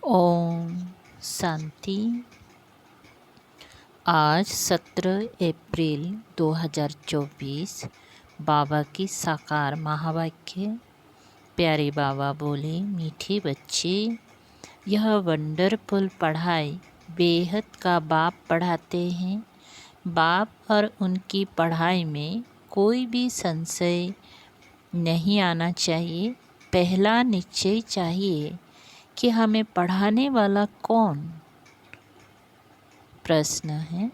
ओम शांति। आज 17 अप्रैल 2024 बाबा की साकार महावाक्य। प्यारे बाबा बोले, मीठे बच्चे, यह वंडरफुल पढ़ाई बेहद का बाप पढ़ाते हैं। बाप और उनकी पढ़ाई में कोई भी संशय नहीं आना चाहिए। पहला निश्चय चाहिए कि हमें पढ़ाने वाला कौन। प्रश्न है,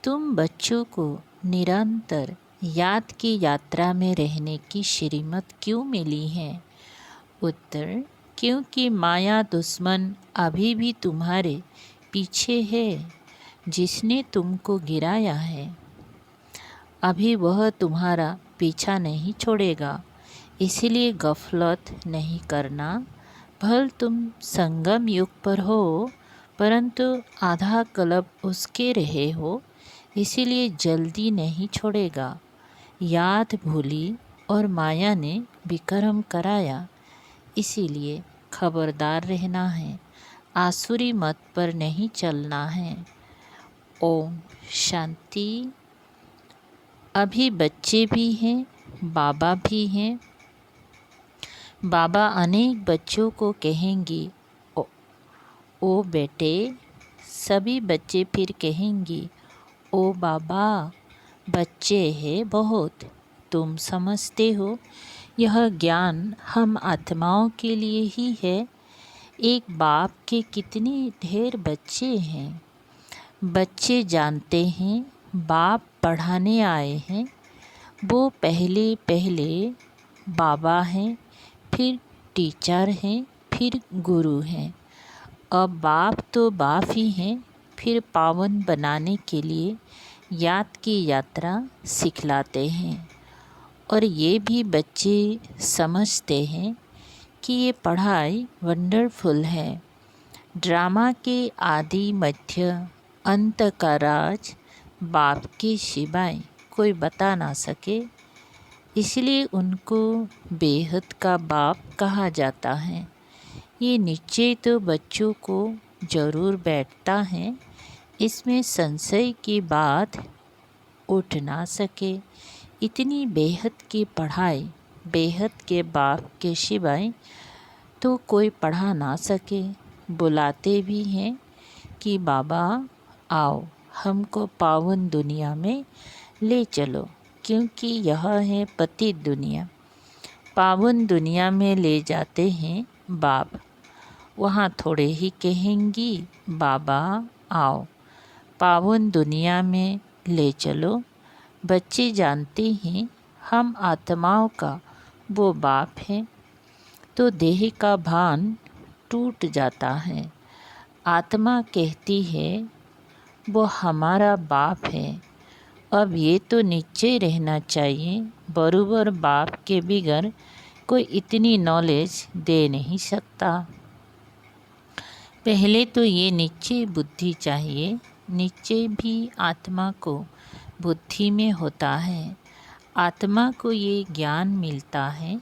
तुम बच्चों को निरंतर याद की यात्रा में रहने की श्रीमत क्यों मिली है? उत्तर, क्योंकि माया दुश्मन अभी भी तुम्हारे पीछे है। जिसने तुमको गिराया है अभी वह तुम्हारा पीछा नहीं छोड़ेगा। इसलिए गफलत नहीं करना। भल तुम संगम युग पर हो, परंतु आधा कल्प उसके रहे हो, इसीलिए जल्दी नहीं छोड़ेगा। याद भूली और माया ने विक्रम कराया, इसीलिए खबरदार रहना है। आसुरी मत पर नहीं चलना है। ओम शांति। अभी बच्चे भी हैं, बाबा भी हैं। बाबा अनेक बच्चों को कहेंगे, ओ बेटे। सभी बच्चे फिर कहेंगे, ओ बाबा, बच्चे हैं बहुत, तुम समझते हो। यह ज्ञान हम आत्माओं के लिए ही है। एक बाप के कितने ढेर बच्चे हैं। बच्चे जानते हैं बाप पढ़ाने आए हैं। वो पहले बाबा हैं, फिर टीचर हैं, फिर गुरु हैं। अब बाप तो बाप ही हैं, फिर पावन बनाने के लिए याद की यात्रा सिखलाते हैं। और ये भी बच्चे समझते हैं कि ये पढ़ाई वंडरफुल है। ड्रामा के आदि मध्य अंत का राज बाप के सिवाय कोई बता ना सके, इसलिए उनको बेहद का बाप कहा जाता है। ये निश्चय तो बच्चों को ज़रूर बैठता है, इसमें संशय की बात उठ ना सके। इतनी बेहद की पढ़ाई बेहद के बाप के सिवाय तो कोई पढ़ा ना सके। बुलाते भी हैं कि बाबा आओ, हमको पावन दुनिया में ले चलो, क्योंकि यह है पतित दुनिया। पावन दुनिया में ले जाते हैं बाप। वहाँ थोड़े ही कहेंगी, बाबा आओ, पावन दुनिया में ले चलो। बच्चे जानते हैं हम आत्माओं का वो बाप है, तो देह का भान टूट जाता है। आत्मा कहती है वो हमारा बाप है। अब ये तो निश्चय रहना चाहिए, बरूबर बाप के बिगर कोई इतनी नॉलेज दे नहीं सकता। पहले तो ये निश्चय बुद्धि चाहिए। निश्चय भी आत्मा को बुद्धि में होता है। आत्मा को ये ज्ञान मिलता है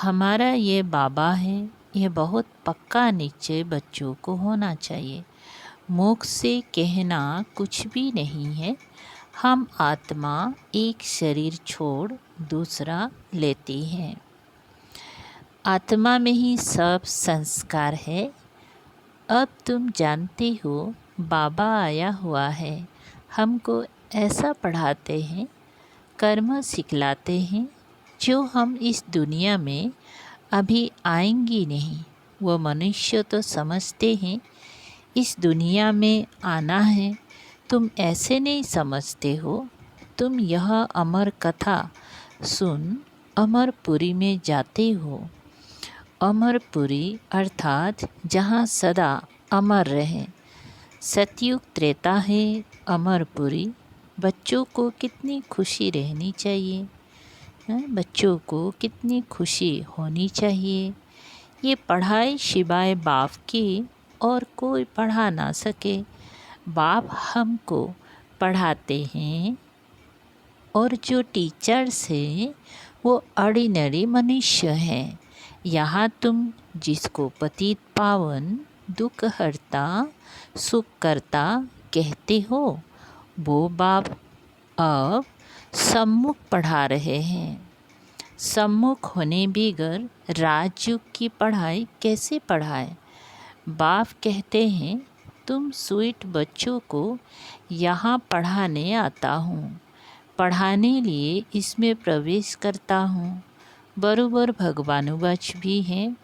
हमारा ये बाबा है। यह बहुत पक्का निश्चय बच्चों को होना चाहिए। मुख से कहना कुछ भी नहीं है। हम आत्मा एक शरीर छोड़ दूसरा लेती है। आत्मा में ही सब संस्कार है। अब तुम जानते हो बाबा आया हुआ है, हमको ऐसा पढ़ाते हैं, कर्म सिखलाते हैं जो हम इस दुनिया में अभी आएंगी नहीं। वो मनुष्य तो समझते हैं इस दुनिया में आना है, तुम ऐसे नहीं समझते हो। तुम यह अमर कथा सुन अमरपुरी में जाते हो। अमरपुरी अर्थात जहाँ सदा अमर रहे। सतयुग त्रेता है अमरपुरी। बच्चों को कितनी खुशी रहनी चाहिए, बच्चों को कितनी खुशी होनी चाहिए। ये पढ़ाई सिवाय बाप की और कोई पढ़ा ना सके। बाप हमको पढ़ाते हैं और जो टीचर्स हैं वो ऑर्डिनरी मनुष्य हैं। यहाँ तुम जिसको पतित पावन दुख हरता सुख करता कहते हो, वो बाप अब सम्मुख पढ़ा रहे हैं। सम्मुख होने बगैर राजयोग की पढ़ाई कैसे पढ़ाए? बाप कहते हैं, तुम स्वीट बच्चों को यहाँ पढ़ाने आता हूँ, पढ़ाने लिए इसमें प्रवेश करता हूँ। बरोबर भगवानुवाच भी हैं,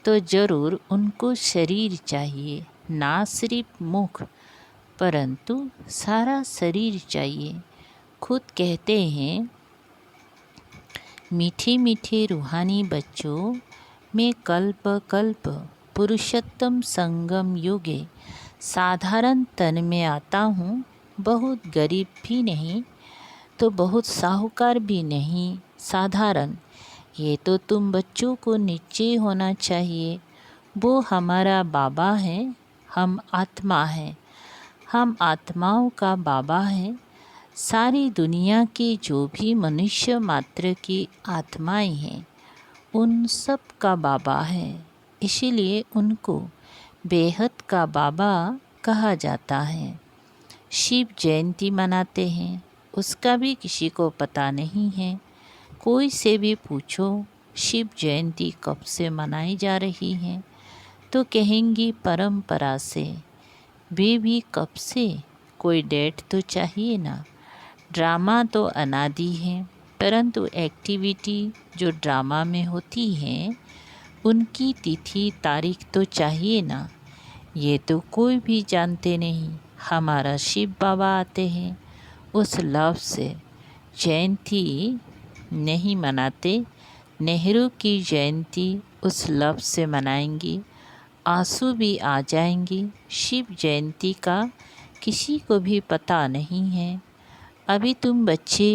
तो ज़रूर उनको शरीर चाहिए, ना सिर्फ मुख परंतु सारा शरीर चाहिए। खुद कहते हैं, मीठे मीठे रूहानी बच्चों, मैं कल्प कल्प पुरुषोत्तम संगम युगे साधारण तन में आता हूँ। बहुत गरीब भी नहीं तो बहुत साहूकार भी नहीं, साधारण। ये तो तुम बच्चों को निश्चय होना चाहिए। वो हमारा बाबा है, हम आत्मा हैं। हम आत्माओं का बाबा हैं। सारी दुनिया के जो भी मनुष्य मात्र की आत्माएं हैं, उन सब का बाबा है। इसीलिए उनको बेहद का बाबा कहा जाता है। शिव जयंती मनाते हैं, उसका भी किसी को पता नहीं है। कोई से भी पूछो शिव जयंती कब से मनाई जा रही है, तो कहेंगी परंपरा से। वे भी कब से? कोई डेट तो चाहिए ना। ड्रामा तो अनादि है, परंतु एक्टिविटी जो ड्रामा में होती हैं, उनकी तिथि तारीख तो चाहिए ना। ये तो कोई भी जानते नहीं। हमारा शिव बाबा आते हैं, उस लफ्ज़ से जयंती नहीं मनाते। नेहरू की जयंती उस लफ्ज़ से मनाएंगी, आंसू भी आ जाएंगी। शिव जयंती का किसी को भी पता नहीं है। अभी तुम बच्चे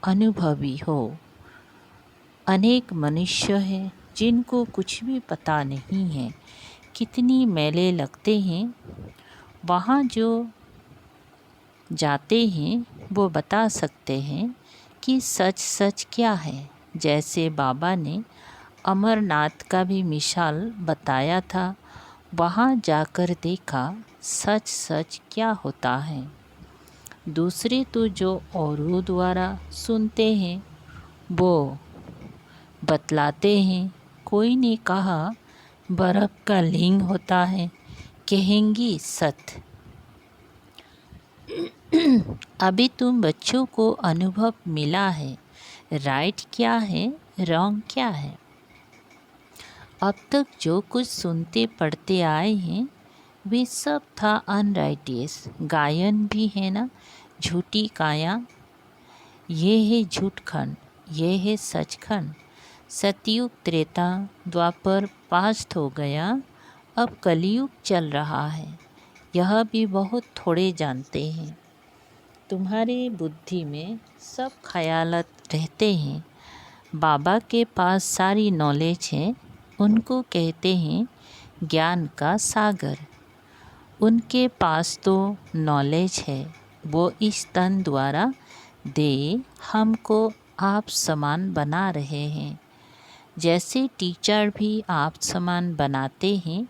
अनुभवी हो। अनेक मनुष्य हैं जिनको कुछ भी पता नहीं है, कितनी मेले लगते हैं। वहाँ जो जाते हैं वो बता सकते हैं कि सच सच क्या है। जैसे बाबा ने अमरनाथ का भी मिसाल बताया था, वहाँ जाकर देखा सच सच क्या होता है। दूसरे तो जो औरों द्वारा सुनते हैं वो बतलाते हैं। कोई ने कहा बर्फ़ का लिंग होता है, कहेंगी सत्य। अभी तुम बच्चों को अनुभव मिला है, राइट क्या है, रॉन्ग क्या है। अब तक जो कुछ सुनते पढ़ते आए हैं वे सब था अनराइटियस। गायन भी है ना, झूठी काया। ये है झूठखंड, ये है सचखंड। सतयुग त्रेता द्वापर पास्ट हो गया, अब कलयुग चल रहा है। यह भी बहुत थोड़े जानते हैं। तुम्हारी बुद्धि में सब ख्यालात रहते हैं। बाबा के पास सारी नॉलेज है, उनको कहते हैं ज्ञान का सागर। उनके पास तो नॉलेज है, वो इस तन द्वारा दे हमको आप समान बना रहे हैं। जैसे टीचर भी आप समान बनाते हैं,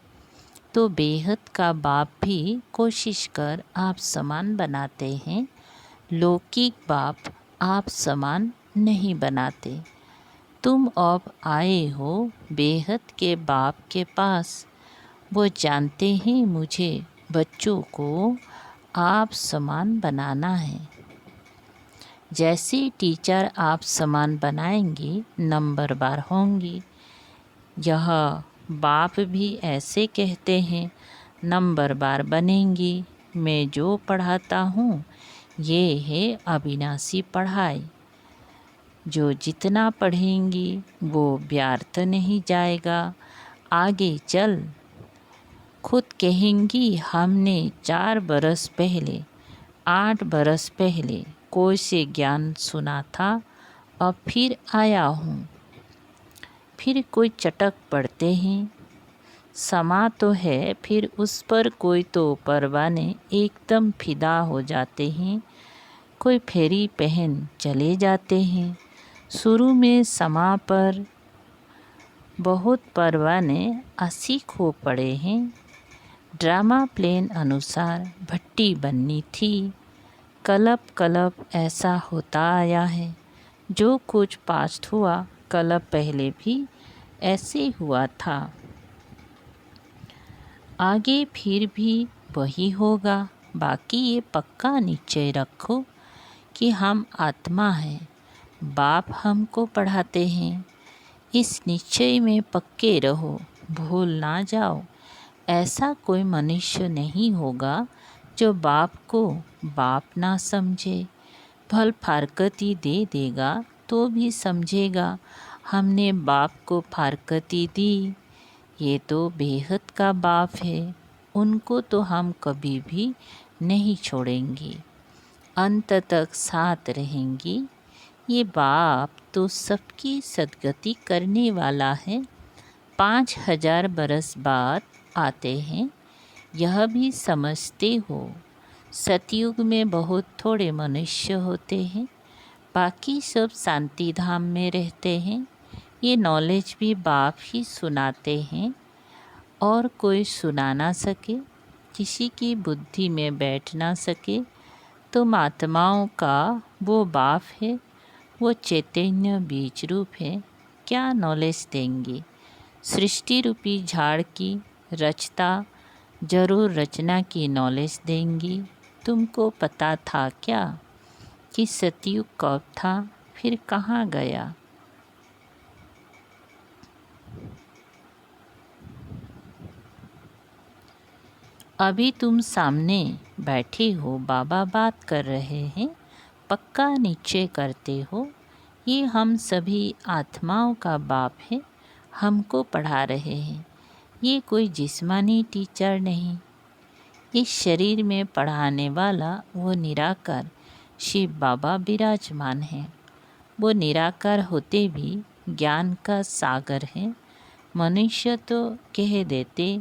तो बेहद का बाप भी कोशिश कर आप समान बनाते हैं। लौकिक बाप आप समान नहीं बनाते। तुम अब आए हो बेहद के बाप के पास। वो जानते हैं मुझे बच्चों को आप समान बनाना है। जैसे टीचर आप समान बनाएंगे, नंबरवार होंगी। यह बाप भी ऐसे कहते हैं, नंबरवार बनेंगी। मैं जो पढ़ाता हूँ ये है अविनाशी पढ़ाई। जो जितना पढ़ेंगी वो व्यर्थ नहीं जाएगा। आगे चल। खुद कहेंगी हमने 4 बरस पहले 8 बरस पहले कोई से ज्ञान सुना था, अब फिर आया हूँ। फिर कोई चटक पड़ते हैं, समा तो है, फिर उस पर कोई तो परवाने एकदम फिदा हो जाते हैं। कोई फेरी पहन चले जाते हैं। शुरू में समा पर बहुत परवाने आशिक हो पड़े हैं। ड्रामा प्लेन अनुसार भट्टी बननी थी। कलप कलप ऐसा होता आया है। जो कुछ पास्ट हुआ कलप पहले भी ऐसे हुआ था। आगे फिर भी वही होगा। बाकी ये पक्का निश्चय रखो कि हम आत्मा हैं। बाप हमको पढ़ाते हैं। इस निश्चय में पक्के रहो, भूल ना जाओ। ऐसा कोई मनुष्य नहीं होगा जो बाप को बाप ना समझे। भल फारकती दे देगा तो भी समझेगा हमने बाप को फारकती दी। ये तो बेहद का बाप है। उनको तो हम कभी भी नहीं छोड़ेंगे, अंत तक साथ रहेंगी। ये बाप तो सबकी सद्गति करने वाला है। 5000 बरस बाद आते हैं, यह भी समझते हो। सतयुग में बहुत थोड़े मनुष्य होते हैं, बाकी सब शांति धाम में रहते हैं। ये नॉलेज भी बाप ही सुनाते हैं और कोई सुना ना सके, किसी की बुद्धि में बैठ ना सके। तो आत्माओं का वो बाप है, वो चैतन्य बीज रूप है। क्या नॉलेज देंगे? सृष्टि रूपी झाड़ की रचता जरूर रचना की नॉलेज देंगी। तुमको पता था क्या कि सतयुग कब था, फिर कहाँ गया? अभी तुम सामने बैठे हो, बाबा बात कर रहे हैं। पक्का निश्चय करते हो ये हम सभी आत्माओं का बाप है, हमको पढ़ा रहे हैं। ये कोई जिस्मानी टीचर नहीं। इस शरीर में पढ़ाने वाला वो निराकार शिव बाबा विराजमान है। वो निराकार होते भी ज्ञान का सागर है। मनुष्य तो कह देते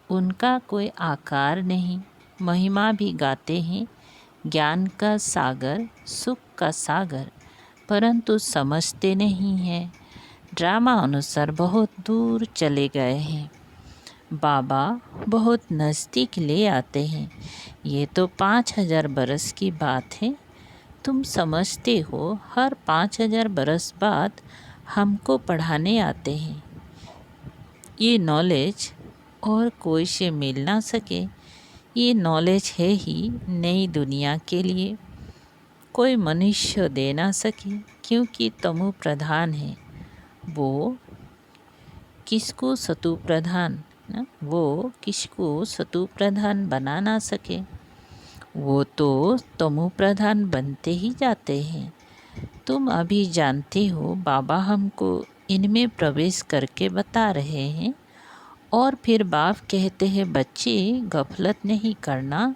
उनका कोई आकार नहीं। महिमा भी गाते हैं ज्ञान का सागर, सुख का सागर, परंतु समझते नहीं हैं। ड्रामा अनुसार बहुत दूर चले गए हैं, बाबा बहुत नज़दीक ले आते हैं। ये तो 5000 बरस की बात है। तुम समझते हो हर 5000 बरस बाद हमको पढ़ाने आते हैं। ये नॉलेज और कोई से मिल ना सके। ये नॉलेज है ही नई दुनिया के लिए, कोई मनुष्य दे ना सके, क्योंकि तमो प्रधान है। वो किसको सतु प्रधान वो किसको सतु प्रधान बना ना सके। वो तो तमो प्रधान बनते ही जाते हैं। तुम अभी जानते हो बाबा हमको इनमें प्रवेश करके बता रहे हैं। और फिर बाप कहते हैं बच्चे गफलत नहीं करना,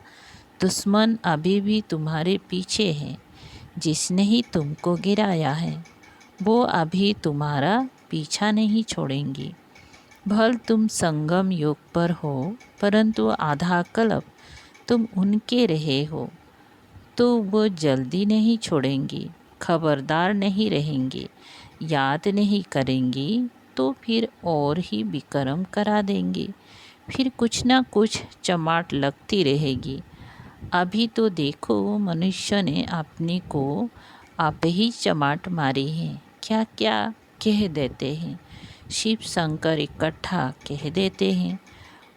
दुश्मन अभी भी तुम्हारे पीछे है। जिसने ही तुमको गिराया है वो अभी तुम्हारा पीछा नहीं छोड़ेंगी। भल तुम संगम योग पर हो, परंतु आधा कल्प तुम उनके रहे हो, तो वो जल्दी नहीं छोड़ेंगी। खबरदार नहीं रहेंगी, याद नहीं करेंगी तो फिर और ही विक्रम करा देंगे। फिर कुछ ना कुछ चमाट लगती रहेगी। अभी तो देखो मनुष्य ने अपने को आप ही चमाट मारी है। क्या क्या कह देते हैं, शिव शंकर इकट्ठा कह देते हैं।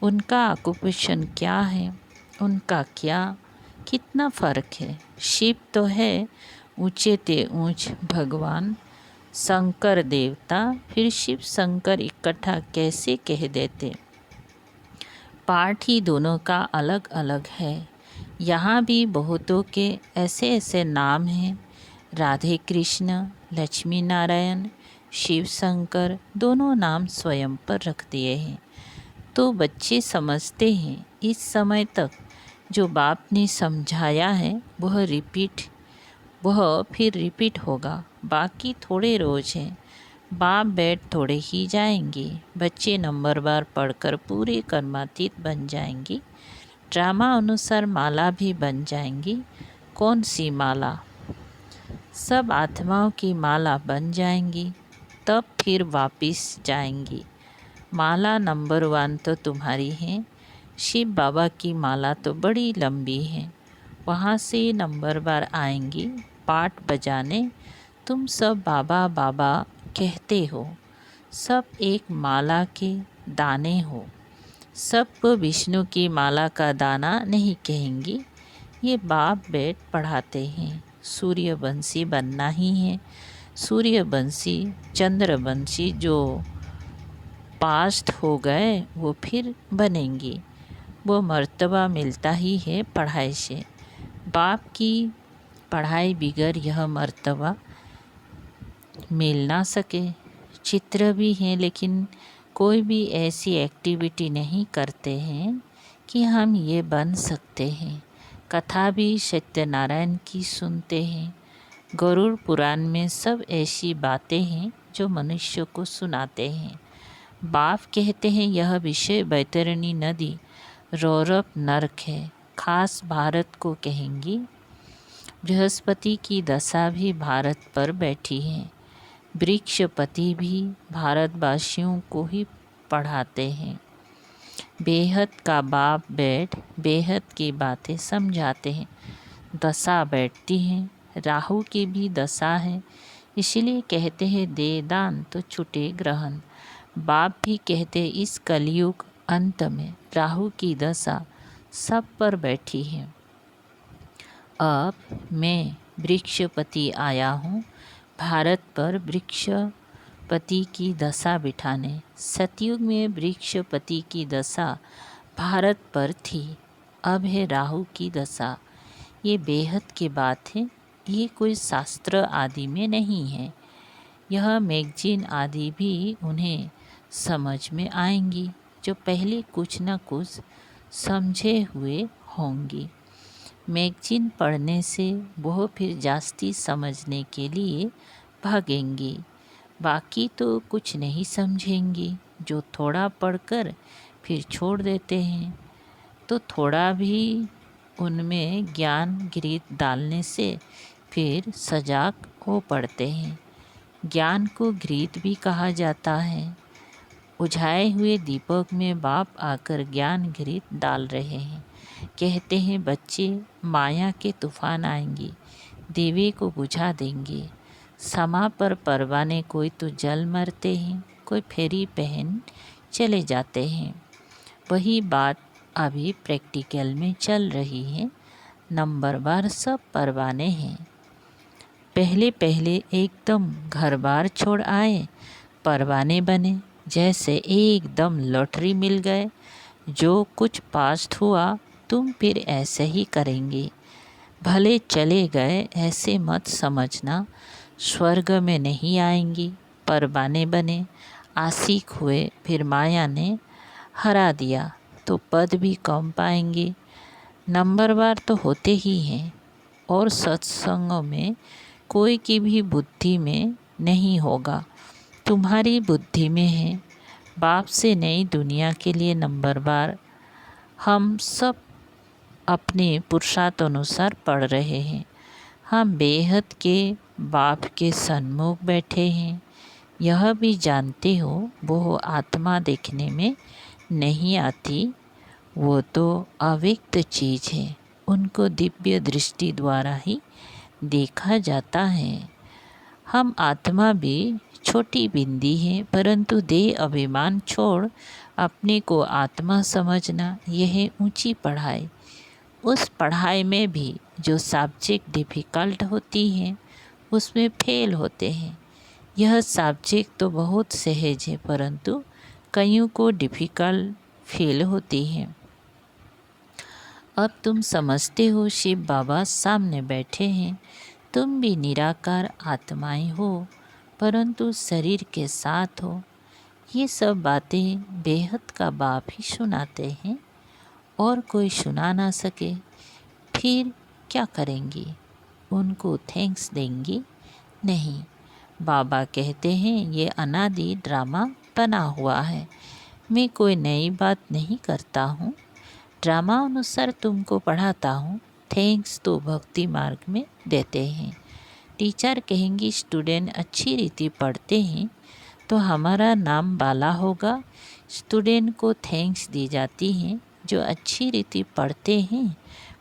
उनका ऑक्यूपेशन क्या है, उनका क्या कितना फ़र्क है। शिव तो है ऊँचे ते ऊँच भगवान, शंकर देवता, फिर शिव शंकर इकट्ठा कैसे कह देते। पाठ ही दोनों का अलग अलग है। यहाँ भी बहुतों के ऐसे ऐसे नाम हैं, राधे कृष्ण, लक्ष्मी नारायण, शिव शंकर, दोनों नाम स्वयं पर रख दिए हैं। तो बच्चे समझते हैं इस समय तक जो बाप ने समझाया है वह फिर रिपीट होगा। बाकी थोड़े रोज हैं, बाप बैठ थोड़े ही जाएंगे। बच्चे नंबरवार पढ़कर पूरे कर्मातीत बन जाएंगे। ड्रामा अनुसार माला भी बन जाएंगी। कौन सी माला? सब आत्माओं की माला बन जाएंगी। तब फिर वापस जाएंगी। माला नंबर 1 तो तुम्हारी है। शिव बाबा की माला तो बड़ी लंबी है। वहाँ से नंबर बार आएंगी पाट बजाने। तुम सब बाबा बाबा कहते हो। सब एक माला के दाने हो। सब विष्णु की माला का दाना नहीं कहेंगी। ये बाप बेट पढ़ाते हैं। सूर्यवंशी बनना ही है। सूर्यवंशी चंद्रवंशी जो पास्ट हो गए वो फिर बनेंगी। वो मर्तबा मिलता ही है पढ़ाई से। बाप की पढ़ाई बिगर यह मर्तबा मिल ना सके। चित्र भी हैं लेकिन कोई भी ऐसी एक्टिविटी नहीं करते हैं कि हम ये बन सकते हैं। कथा भी सत्यनारायण की सुनते हैं। गरुड़ पुराण में सब ऐसी बातें हैं जो मनुष्य को सुनाते हैं। बाप कहते हैं यह विषय बैतरणी नदी रौरव नरक है। खास भारत को कहेंगी। बृहस्पति की दशा भी भारत पर बैठी है। वृक्षपति भी भारतवासियों को ही पढ़ाते हैं। बेहद का बाप बैठ बेहद की बातें समझाते हैं। दशा बैठती हैं। राहु की भी दशा है, इसलिए कहते हैं दे दान तो छुटे ग्रहण। बाप भी कहते हैं इस कलयुग अंत में राहु की दशा सब पर बैठी है। अब मैं वृक्षपति आया हूँ भारत पर वृक्षपति की दशा बिठाने। सतयुग में वृक्षपति की दशा भारत पर थी। अब है राहु की दशा। ये बेहद की बात है। ये कोई शास्त्र आदि में नहीं है। यह मैगजीन आदि भी उन्हें समझ में आएंगी जो पहले कुछ न कुछ समझे हुए होंगी। मैगजीन पढ़ने से वह फिर जास्ती समझने के लिए भागेंगी। बाकी तो कुछ नहीं समझेंगी। जो थोड़ा पढ़कर फिर छोड़ देते हैं तो थोड़ा भी उनमें ज्ञान घृत डालने से फिर सजग हो पड़ते हैं। ज्ञान को घृत भी कहा जाता है। उझाए हुए दीपक में बाप आकर ज्ञान घृत डाल रहे हैं। कहते हैं बच्चे माया के तूफान आएंगे, दीवे को बुझा देंगे। समा पर परवाने कोई तो जल मरते हैं, कोई फेरी पहन चले जाते हैं। वही बात अभी प्रैक्टिकल में चल रही है। नंबर बार सब परवाने हैं। पहले पहले एकदम घर बार छोड़ आए, परवाने बने। जैसे एकदम लॉटरी मिल गए। जो कुछ पास्ट हुआ तुम फिर ऐसे ही करेंगे। भले चले गए ऐसे मत समझना। स्वर्ग में नहीं आएंगी। परवाने बने, आशिक हुए, फिर माया ने हरा दिया तो पद भी कम पाएंगे। नंबर बार तो होते ही हैं। और सत्संगों में कोई की भी बुद्धि में नहीं होगा, तुम्हारी बुद्धि में है। बाप से नई दुनिया के लिए नंबर बार हम सब अपने पुरुषार्थ अनुसार पढ़ रहे हैं। हम बेहद के बाप के सन्मुख बैठे हैं। यह भी जानते हो वो आत्मा देखने में नहीं आती। वो तो अव्यक्त चीज़ है। उनको दिव्य दृष्टि द्वारा ही देखा जाता है। हम आत्मा भी छोटी बिंदी है, परंतु देह अभिमान छोड़ अपने को आत्मा समझना यह ऊंची पढ़ाई। उस पढ़ाई में भी जो सब्जेक्ट डिफ़िकल्ट होती हैं उसमें फेल होते हैं। यह सब्जेक्ट तो बहुत सहज है, परंतु कईयों को डिफ़िकल्ट फील होती है। अब तुम समझते हो शिव बाबा सामने बैठे हैं। तुम भी निराकार आत्माएं हो, परंतु शरीर के साथ हो। ये सब बातें बेहद का बाप ही सुनाते हैं और कोई सुना ना सके फिर क्या करेंगी? उनको थैंक्स देंगी? नहीं। बाबा कहते हैं ये अनादि ड्रामा बना हुआ है। मैं कोई नई बात नहीं करता हूँ। ड्रामा अनुसार तुमको पढ़ाता हूँ। थैंक्स तो भक्ति मार्ग में देते हैं। टीचर कहेंगी स्टूडेंट अच्छी रीति पढ़ते हैं तो हमारा नाम बाला होगा। स्टूडेंट को थैंक्स दी जाती हैं। जो अच्छी रीति पढ़ते हैं,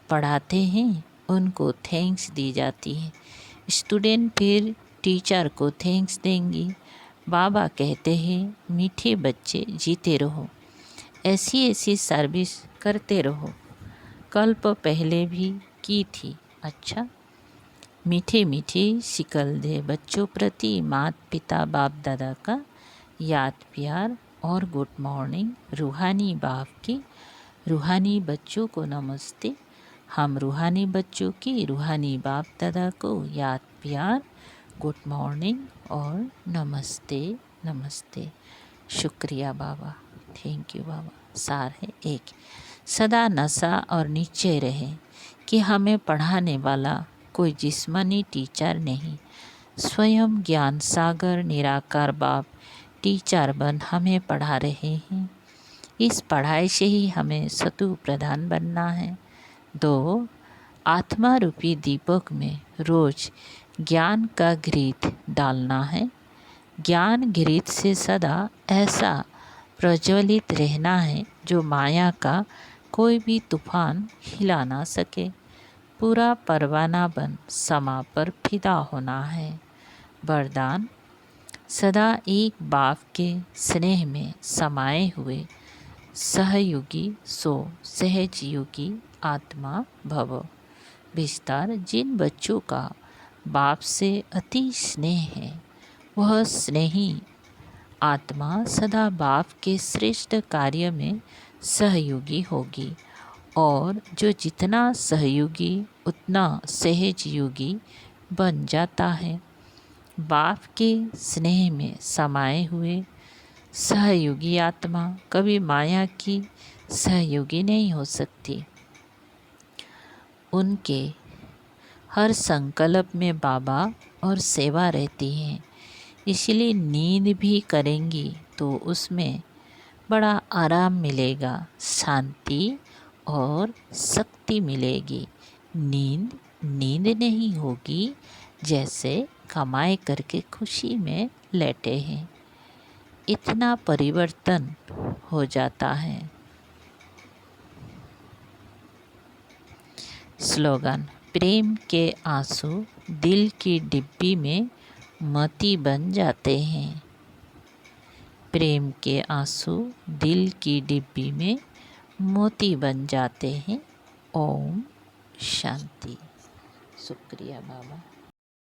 पढ़ाते हैं, उनको थैंक्स दी जाती है। स्टूडेंट फिर टीचर को थैंक्स देंगी। बाबा कहते हैं, मीठे बच्चे जीते रहो, ऐसी ऐसी सर्विस करते रहो, कल्प पहले भी की थी। अच्छा, मीठे मीठे शिकल दे बच्चों प्रति माता पिता बाप दादा का याद प्यार और गुड मॉर्निंग। रूहानी बाप की रूहानी बच्चों को नमस्ते। हम रूहानी बच्चों की रूहानी बाप दादा को याद प्यार, गुड मॉर्निंग और नमस्ते नमस्ते। शुक्रिया बाबा, थैंक यू बाबा। सार है एक, सदा नशा और निश्चय रहे कि हमें पढ़ाने वाला कोई जिस्मानी टीचर नहीं, स्वयं ज्ञान सागर निराकार बाप टीचर बन हमें पढ़ा रहे हैं। इस पढ़ाई से ही हमें सतु प्रधान बनना है। 2, आत्मा रूपी दीपक में रोज ज्ञान का घृत डालना है। ज्ञान घृत से सदा ऐसा प्रज्वलित रहना है जो माया का कोई भी तूफान हिला ना सके। पूरा परवाना बन समा पर फिदा होना है। वरदान, सदा एक बाप के स्नेह में समाये हुए सहयोगी सो सहज योगी आत्मा भव। विस्तार, जिन बच्चों का बाप से अति स्नेह है, वह स्नेही आत्मा सदा बाप के श्रेष्ठ कार्य में सहयोगी होगी, और जो जितना सहयोगी उतना सहज योगी बन जाता है। बाप के स्नेह में समाये हुए सहयोगी आत्मा कभी माया की सहयोगी नहीं हो सकती। उनके हर संकल्प में बाबा और सेवा रहती है, इसलिए नींद भी करेंगी तो उसमें बड़ा आराम मिलेगा, शांति और शक्ति मिलेगी। नींद नींद नहीं होगी जैसे कमाई करके खुशी में लेटे हैं। इतना परिवर्तन हो जाता है। स्लोगन, प्रेम के आंसू दिल की डिब्बी में मोती बन जाते हैं। प्रेम के आंसू दिल की डिब्बी में मोती बन जाते हैं। ओम शांति। शुक्रिया बाबा।